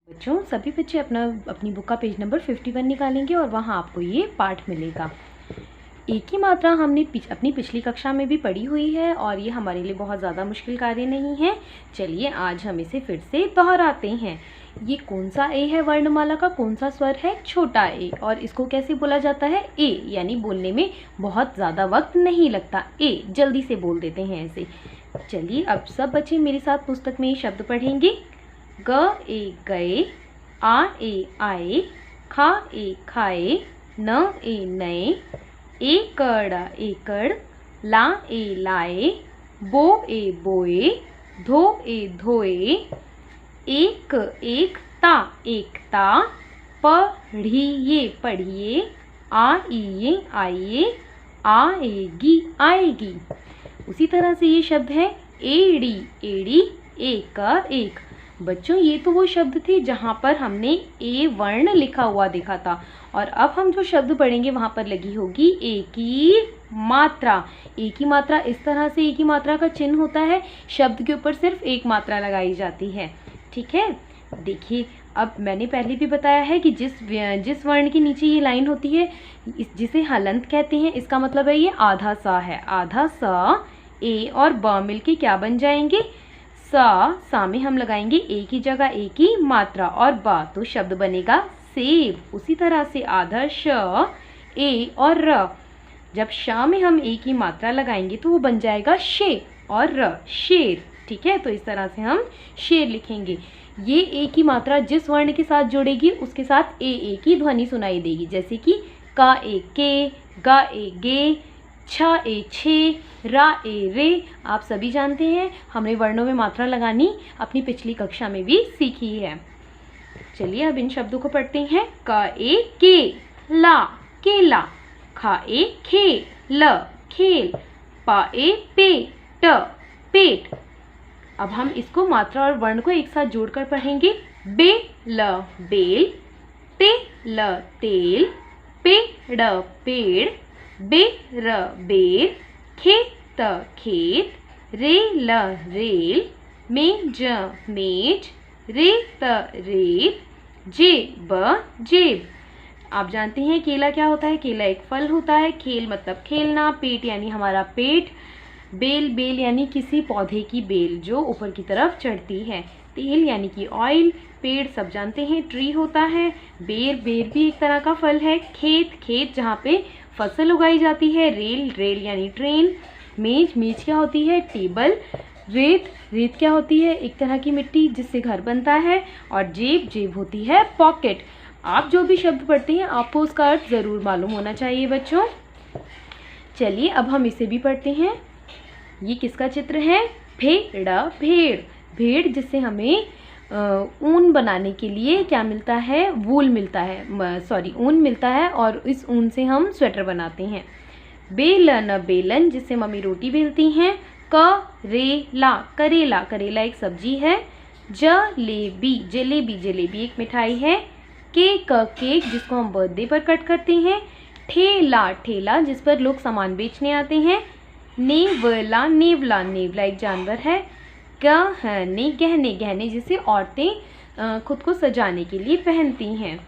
बच्चों सभी बच्चे अपनी बुक का पेज नंबर 51 निकालेंगे और वहाँ आपको ये पाठ मिलेगा। एक ही मात्रा हमने अपनी पिछली कक्षा में भी पढ़ी हुई है और ये हमारे लिए बहुत ज़्यादा मुश्किल कार्य नहीं है। चलिए आज हम इसे फिर से दोहराते हैं। ये कौन सा ए है, वर्णमाला का कौन सा स्वर है? छोटा ए। और इसको कैसे बोला जाता है? ए, यानी बोलने में बहुत ज़्यादा वक्त नहीं लगता। ए, जल्दी से बोल देते हैं ऐसे। चलिए अब सब बच्चे मेरे साथ पुस्तक में ये शब्द पढ़ेंगे। ग ए गए, आ ए आए, खा ए खाए, न ए नए, एकड़ एकड़, ला ए लाए, बो ए बोए, धो ए धोए, एक एकता एकता, पढ़िए पढ़िए, आइए आइए, आएगी आएगी। उसी तरह से ये शब्द है एड़ी एड़ी, एक एक। बच्चों ये तो वो शब्द थे जहाँ पर हमने ए वर्ण लिखा हुआ देखा था और अब हम जो शब्द पढ़ेंगे वहाँ पर लगी होगी ए की मात्रा। ए की मात्रा इस तरह से ए की मात्रा का चिन्ह होता है, शब्द के ऊपर सिर्फ एक मात्रा लगाई जाती है। ठीक है, देखिए अब मैंने पहले भी बताया है कि जिस वर्ण के नीचे ये लाइन होती है जिसे हलंत कहते हैं, इसका मतलब है ये आधा सा है। आधा सा, ए और ब मिलके क्या बन जाएंगे? सा में हम लगाएंगे ए की जगह ए की मात्रा और बा, तो शब्द बनेगा सेब। उसी तरह से आधा श, ए और र, जब श में हम ए की मात्रा लगाएंगे तो वो बन जाएगा शे और र, शेर। ठीक है, तो इस तरह से हम शेर लिखेंगे। ये ए की मात्रा जिस वर्ण के साथ जोड़ेगी उसके साथ ए की ध्वनि सुनाई देगी, जैसे कि का ए के, गा ए गे, छा ए छे, रा ए रे। आप सभी जानते हैं, हमने वर्णों में मात्रा लगानी अपनी पिछली कक्षा में भी सीखी है। चलिए अब इन शब्दों को पढ़ते हैं। क ए के ला, केला, खा ए खे ल, खेल, पा ए पे ट, पेट। अब हम इसको मात्रा और वर्ण को एक साथ जोड़कर पढ़ेंगे। बे ल बेल, ते ल तेल, पे ड़ पेड़, बेर बेर, खेत खेत, रेल रेल, मेज मेज, रेत रेत, जेब जेब। आप जानते हैं केला क्या होता है? केला एक फल होता है। खेल मतलब खेलना, पेट यानी हमारा पेट, बेल बेल यानी किसी पौधे की बेल जो ऊपर की तरफ चढ़ती है, तेल यानी कि ऑयल, पेड़ सब जानते हैं ट्री होता है, बेर बेर भी एक तरह का फल है, खेत खेत जहाँ पे फसल उगाई जाती है, रेल रेल यानी ट्रेन, मेज मेज क्या होती है? टेबल, रेत रेत क्या होती है? एक तरह की मिट्टी जिससे घर बनता है, और जेब जेब होती है पॉकेट। आप जो भी शब्द पढ़ते हैं आपको उसका अर्थ ज़रूर मालूम होना चाहिए बच्चों। चलिए अब हम इसे भी पढ़ते हैं। ये किसका चित्र है? भेड़ भेड़ भेड़, जिससे हमें ऊन बनाने के लिए क्या मिलता है? वूल मिलता है, ऊन मिलता है और इस ऊन से हम स्वेटर बनाते हैं। बेलन बेलन, जिससे मम्मी रोटी बेलती हैं। करेला करेला, करेला एक सब्जी है। जलेबी जलेबी जलेबी एक मिठाई है। केक केक, जिसको हम बर्थडे पर कट करते हैं। ठेला ठेला, जिस पर लोग सामान बेचने आते हैं। नेवला नेवला नेवला एक जानवर है। गहने गहने गहने, जिसे औरतें खुद को सजाने के लिए पहनती हैं।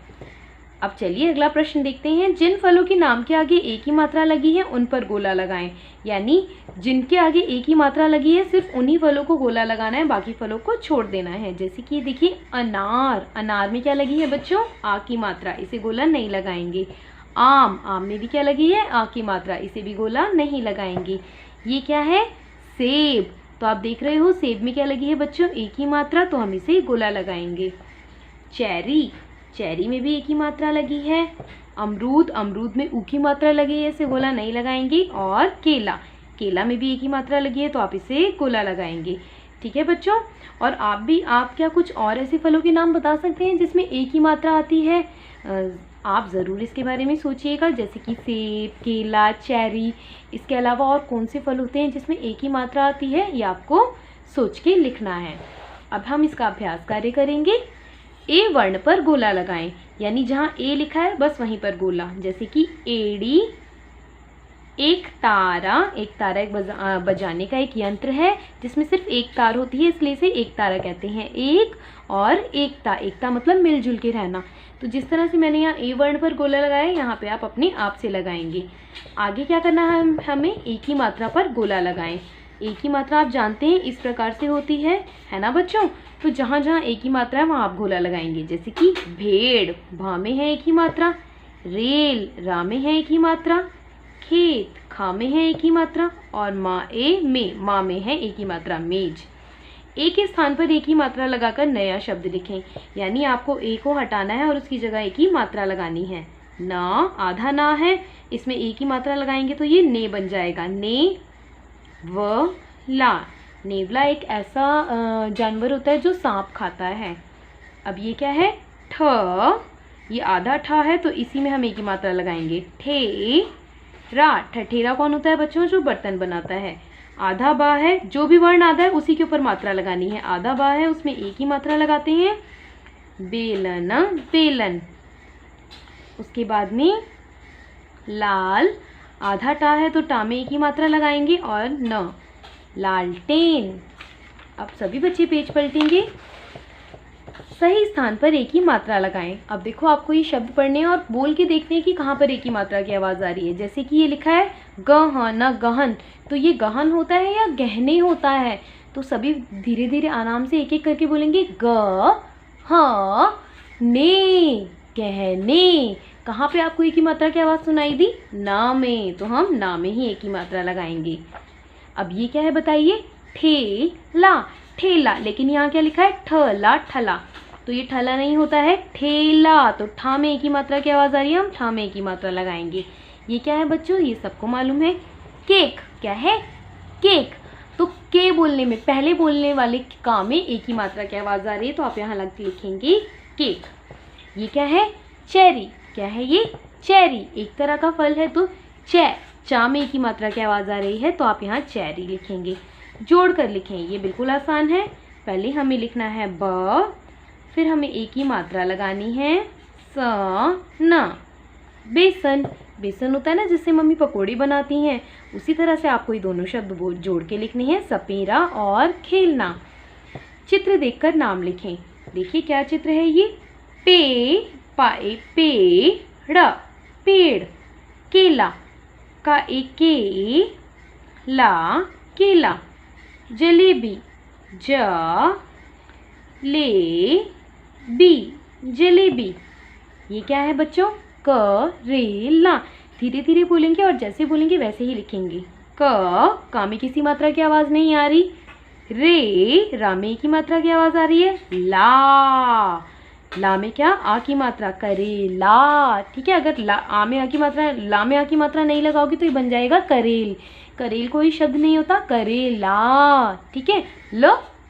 अब चलिए अगला प्रश्न देखते हैं। जिन फलों के नाम के आगे एक ही मात्रा लगी है उन पर गोला लगाएं। यानी जिनके आगे एक ही मात्रा लगी है सिर्फ उन्हीं फलों को गोला लगाना है, बाकी फलों को छोड़ देना है। जैसे कि देखिए अनार, अनार में क्या लगी है बच्चों? आ की मात्रा, इसे गोला नहीं लगाएंगे। आम, आम में भी क्या लगी है? आ की मात्रा, इसे भी गोला नहीं लगाएंगे। ये क्या है? सेब, तो आप देख रहे हो सेब में क्या लगी है बच्चों? एक ही मात्रा, तो हम इसे गोला लगाएंगे। चेरी, चेरी में भी एक ही मात्रा लगी है। अमरूद, अमरूद में ऊ की मात्रा लगी है, इसे गोला नहीं लगाएंगे। और केला, केला में भी एक ही मात्रा लगी है, तो आप इसे गोला लगाएंगे। ठीक है बच्चों, और आप क्या कुछ और ऐसे फलों के नाम बता सकते हैं जिसमें एक ही मात्रा आती है? आप ज़रूर इसके बारे में सोचिएगा, जैसे कि सेब, केला, चेरी। इसके अलावा और कौन से फल होते हैं जिसमें एक ही मात्रा आती है, ये आपको सोच के लिखना है। अब हम इसका अभ्यास कार्य करेंगे। ए वर्ण पर गोला लगाएं, यानी जहाँ ए लिखा है बस वहीं पर गोला, जैसे कि एड़ी, एक तारा एक बजाने का एक यंत्र है जिसमें सिर्फ एक तार होती है, इसलिए इसे एक तारा कहते हैं। एक और एकता मतलब मिलजुल के रहना। तो जिस तरह से मैंने यहाँ ए वर्ण पर गोला लगाया, यहाँ पे आप अपने आप से लगाएंगे। आगे क्या करना है, हमें एक ही मात्रा पर गोला लगाएं। एक ही मात्रा आप जानते हैं इस प्रकार से होती है ना बच्चों। तो जहाँ जहाँ एक ही मात्रा है वहाँ आप गोला लगाएंगे। जैसे कि भेड़, भा में है एक ही मात्रा। रेल, रा में है एक ही मात्रा। खेत, खा में है एक ही मात्रा। और माँ में है एक ही मात्रा, मेज। ए के स्थान पर एक ही मात्रा लगाकर नया शब्द लिखें। यानी आपको ए को हटाना है और उसकी जगह एक ही मात्रा लगानी है। ना, आधा ना है, इसमें एक ही मात्रा लगाएंगे तो ये ने बन जाएगा। ने व ला, नेवला एक ऐसा जानवर होता है जो सांप खाता है। अब ये क्या है, ठ, ये आधा ठा है तो इसी में हम एक ही मात्रा लगाएंगे। ठे रा, ठठेरा कौन होता है बच्चों, जो बर्तन बनाता है। आधा बा है, जो भी वर्ण आधा है उसी के ऊपर मात्रा लगानी है। आधा बा है उसमें एक ही मात्रा लगाते हैं। बेलन, बेलन। उसके बाद में लाल, आधा टा है तो टा में एक ही मात्रा लगाएंगे। और न, लालटेन। अब सभी बच्चे पेज पलटेंगे, सही स्थान पर एक ही मात्रा लगाएं। अब देखो आपको ये शब्द पढ़ने और बोल के देखते हैं कि कहाँ पर एक ही मात्रा की आवाज़ आ रही है। जैसे कि ये लिखा है गहन, गहन, तो ये गहन होता है या गहने होता है। तो सभी धीरे धीरे आराम से एक एक करके बोलेंगे। ग ह ने, गहने। कहाँ पे आपको एक ही मात्रा की आवाज़ सुनाई दी, ना में, तो हम ना में ही एक ही मात्रा लगाएंगे। अब ये क्या है बताइए, ठेला, ठेला। लेकिन यहाँ क्या लिखा है, ठला, ठला, तो ये ठला नहीं होता है, ठेला। तो ठा में एक ही मात्रा की आवाज़ आ रही है, हम ठा में एक ही मात्रा लगाएंगे। ये क्या है बच्चों, ये सबको मालूम है, केक। क्या है, केक। तो के बोलने में, पहले बोलने वाले का में एक ही मात्रा की आवाज़ आ रही है, तो आप यहाँ लिखेंगे केक। ये क्या है, चेरी। क्या है ये, चेरी, एक तरह का फल है। तो चा में एक ही मात्रा की आवाज़ आ रही है, तो आप यहाँ चेरी लिखेंगे। जोड़ कर लिखें, ये बिल्कुल आसान है। पहले हमें लिखना है ब, फिर हमें एक ही मात्रा लगानी है, स न। बेसन, बेसन होता है ना जिससे मम्मी पकौड़ी बनाती हैं, उसी तरह से आपको ये दोनों शब्द जोड़ के लिखने हैं, सपेरा और खेलना। चित्र देखकर नाम लिखें। देखिए क्या चित्र है ये, पेड़, पेड़। केला, का एक के, ला, केला। जलेबी, जलेबी। ये क्या है बच्चों, करेला। धीरे धीरे बोलेंगे और जैसे बोलेंगे वैसे ही लिखेंगे। का में किसी मात्रा की आवाज़ नहीं आ रही। रा में की मात्रा की आवाज़ आ रही है। ला में क्या, आ की मात्रा, करेला। ठीक है, अगर ला में आ की मात्रा नहीं लगाओगे तो ये बन जाएगा करेल। करेल कोई शब्द नहीं होता, करेला। ठीक है,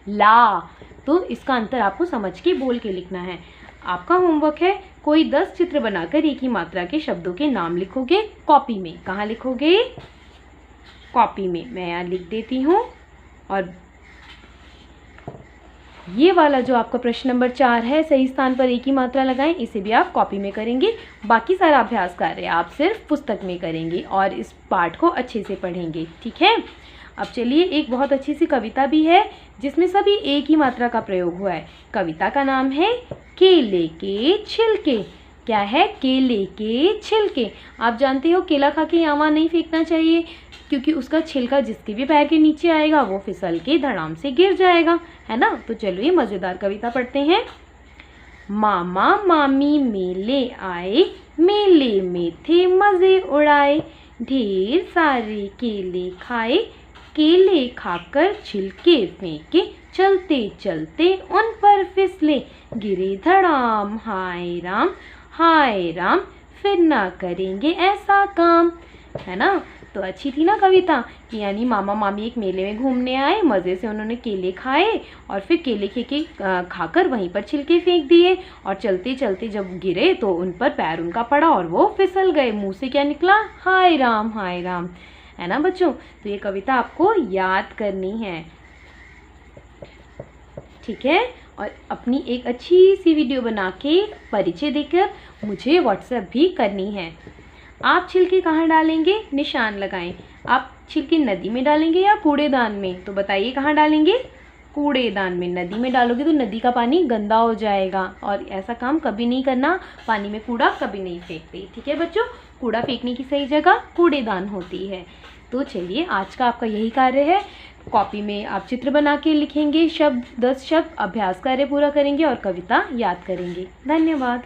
ला। तो इसका अंतर आपको समझ के बोल के लिखना है। आपका होमवर्क है, कोई 10 चित्र बनाकर एक ही मात्रा के शब्दों के नाम लिखोगे कॉपी में। कहाँ लिखोगे, कॉपी में। मैं यहाँ लिख देती हूँ। और ये वाला जो आपका प्रश्न नंबर 4 है, सही स्थान पर एक ही मात्रा लगाएं, इसे भी आप कॉपी में करेंगे। बाकी सारा अभ्यास कार्य आप सिर्फ पुस्तक में करेंगे और इस पाठ को अच्छे से पढ़ेंगे। ठीक है, अब चलिए, एक बहुत अच्छी सी कविता भी है जिसमें सभी एक ही मात्रा का प्रयोग हुआ है। कविता का नाम है केले के छिलके। क्या है, केले के छिलके। आप जानते हो केला खा के यहाँ नहीं फेंकना चाहिए, क्योंकि उसका छिलका जिसके भी पैर के नीचे आएगा वो फिसल के धड़ाम से गिर जाएगा, है ना। तो चलिए मज़ेदार कविता पढ़ते हैं। मामा मामी मेले आए, मेले में थे मज़े उड़ाए, ढेर सारे केले खाए, केले खाकर छिलके फेंके, चलते चलते उन पर फिसले, गिरे धड़ाम, हाय राम, फिर ना करेंगे ऐसा काम, है ना। तो अच्छी थी ना कविता, कि यानी मामा मामी एक मेले में घूमने आए, मज़े से उन्होंने केले खाए और फिर केले खाकर वहीं पर छिलके फेंक दिए, और चलते चलते जब गिरे तो उन पर पैर उनका पड़ा और वो फिसल गए। मुंह से क्या निकला, हाय राम, है ना बच्चों। तो ये कविता आपको याद करनी है, ठीक है। और अपनी एक अच्छी सी वीडियो बना के परिचय देकर मुझे व्हाट्सएप भी करनी है। आप छिलके कहाँ डालेंगे, निशान लगाएं। आप छिलके नदी में डालेंगे या कूड़ेदान में, तो बताइए कहाँ डालेंगे, कूड़ेदान में। नदी में डालोगे तो नदी का पानी गंदा हो जाएगा, और ऐसा काम कभी नहीं करना, पानी में कूड़ा कभी नहीं फेंकते। ठीक है बच्चों, कूड़ा फेंकने की सही जगह कूड़ेदान होती है। तो चलिए, आज का आपका यही कार्य है। कॉपी में आप चित्र बना के लिखेंगे, शब्द 10 शब्द, अभ्यास कार्य पूरा करेंगे और कविता याद करेंगे। धन्यवाद।